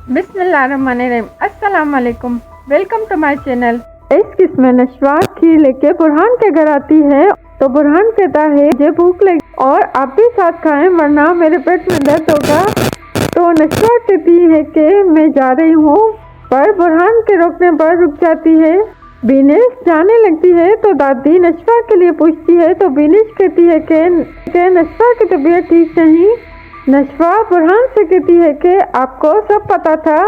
बिस्मिल्लाहिर्रहमानिर्रहीम। अस्सलाम वालेकुम, वेलकम टू माय चैनल। इस किस्म में नशवा खीर लेके बुरहान के घर आती है तो बुरहान कहता है मुझे भूख लगी और आप भी साथ खाएं वरना मेरे पेट में दर्द होगा। तो नशवा कहती है कि मैं जा रही हूँ, पर बुरहान के रोकने पर रुक जाती है। बिनिश जाने लगती है तो दादी नशवा के लिए पूछती है तो बिनिश कहती है कि नशवा की तबीयत ठीक नहीं। नशवा बुरहान से कहती है कि आपको सब पता था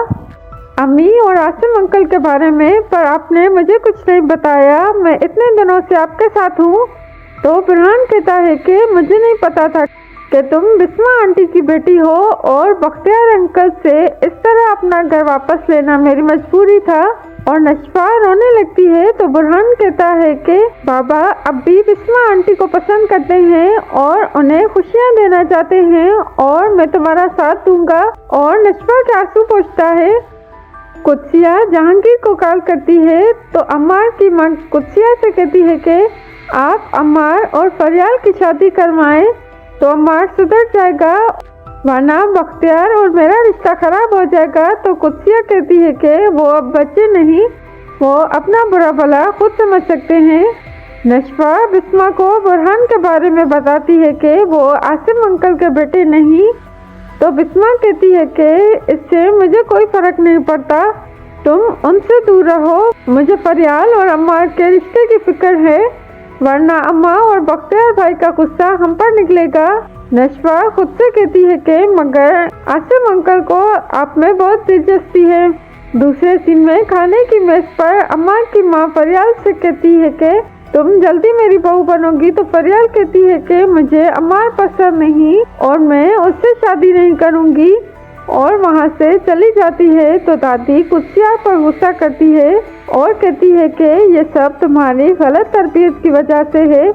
अम्मी और आसिम अंकल के बारे में, पर आपने मुझे कुछ नहीं बताया। मैं इतने दिनों से आपके साथ हूँ। तो बुरहान कहता है कि मुझे नहीं पता था कि तुम बिस्मा आंटी की बेटी हो और बख्तियार अंकल से इस तरह अपना घर वापस लेना मेरी मजबूरी था। और नशवा रोने लगती है तो बुरहान कहता है कि बाबा अब भी बिस्मा आंटी को पसंद करते हैं और उन्हें खुशियाँ देना चाहते हैं और मैं तुम्हारा साथ दूंगा। और नशवा के आंसू पोंछता है। कुत्सिया जहांगीर को कॉल करती है तो अम्मार की मां कुत्सिया से कहती है कि आप अम्मार और फरियाल की शादी करवाएं तो अम्मार सुधर जाएगा, वरना बख्तियार और मेरा रिश्ता खराब हो जाएगा। तो कुत्सिया कहती है कि वो अब बच्चे नहीं, वो अपना बुरा भला खुद समझ सकते हैं। नशवा बिस्मा को बुरहान के बारे में बताती है कि वो आसिम अंकल के बेटे नहीं। तो बिस्मा कहती है कि इससे मुझे कोई फर्क नहीं पड़ता, तुम उनसे दूर रहो। मुझे फरियाल और अम्मार के रिश्ते की फिक्र है, वरना अम्मा और बख्तियार भाई का गुस्सा हम पर निकलेगा। नशवा खुद से कहती है कि मगर आसिम अंकल को आप में बहुत दिलचस्पी है। दूसरे सीन में खाने की मेज पर अम्मा की माँ फरियाल से कहती है कि तुम जल्दी मेरी बहू बनोगी। तो फरियाल कहती है कि मुझे अम्मार पसंद नहीं और मैं उससे शादी नहीं करूँगी और वहाँ से चली जाती है। तो दादी कुत्सिया पर गुस्सा करती है और कहती है कि ये सब तुम्हारी गलत तरबियत की वजह से है।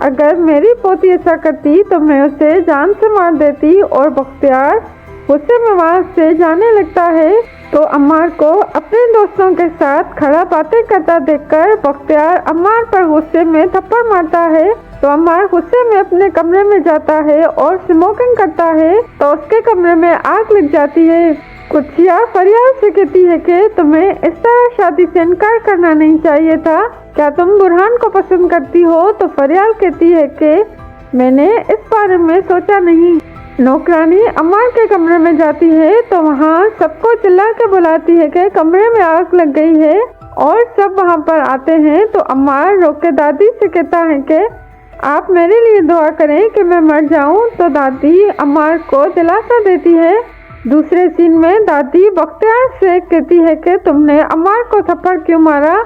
अगर मेरी पोती ऐसा करती तो मैं उसे जान से मार देती। और बख्तियार गुस्से में वहाँ से जाने लगता है तो अम्मार को अपने दोस्तों के साथ खड़ा बातें करता देखकर बख्तियार अम्मार पर गुस्से में थप्पड़ मारता है। तो अम्मार गुस्से में अपने कमरे में जाता है और स्मोकिंग करता है तो उसके कमरे में आग लग जाती है। कुत्सिया फरियाल से कहती है कि तुम्हें इस तरह शादी से इनकार करना नहीं चाहिए था, क्या तुम बुरहान को पसंद करती हो? तो फरियाल कहती है कि मैंने इस बारे में सोचा नहीं। नौकरानी अम्मार के कमरे में जाती है तो वहाँ सबको चिल्ला के बुलाती है कि कमरे में आग लग गई है और सब वहाँ पर आते हैं। तो अम्मार रोक के दादी से कहता है कि आप मेरे लिए दुआ करें कि मैं मर जाऊं। तो दादी अम्मार को दिलासा देती है। दूसरे सीन में दादी बख्तियार से कहती है कि तुमने अम्मार को थप्पड़ क्यों मारा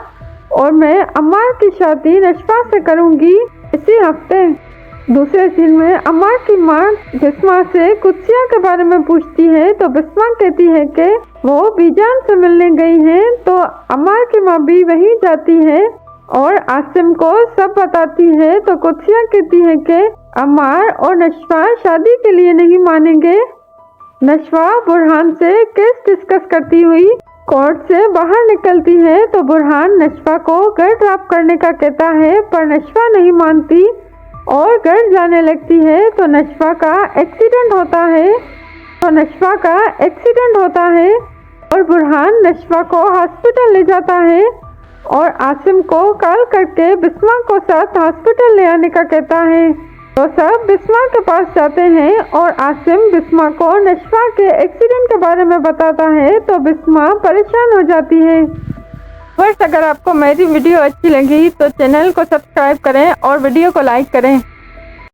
और मैं अम्मार की शादी नशवा से करूंगी इसी हफ्ते। दूसरे सीन में अम्मार की माँ बिस्मा से कुत्सिया के बारे में पूछती है तो बिस्मा कहती है कि वो बीजान से मिलने गई हैं। तो अम्मार की माँ भी वहीं जाती है और आसिम को सब बताती है। तो कुत्सिया कहती है कि अम्मार और नशवा शादी के लिए नहीं मानेंगे। नशवा बुरहान से केस डिस्कस करती हुई कोर्ट से बाहर निकलती है तो बुरहान नशवा को घर ड्रॉप करने का कहता है, पर नशवा नहीं मानती और घर जाने लगती है। तो नशवा का एक्सीडेंट होता है और बुरहान नशवा को हॉस्पिटल ले जाता है और आसिम को कॉल करके बिस्मा को साथ हॉस्पिटल ले आने का कहता है। तो सब बिस्मा के पास जाते हैं और आसिम बिस्मा को नशवा के एक्सीडेंट के बारे में बताता है तो बिस्मा परेशान हो जाती है। बस अगर आपको मेरी वीडियो अच्छी लगी तो चैनल को सब्सक्राइब करें और वीडियो को लाइक करें।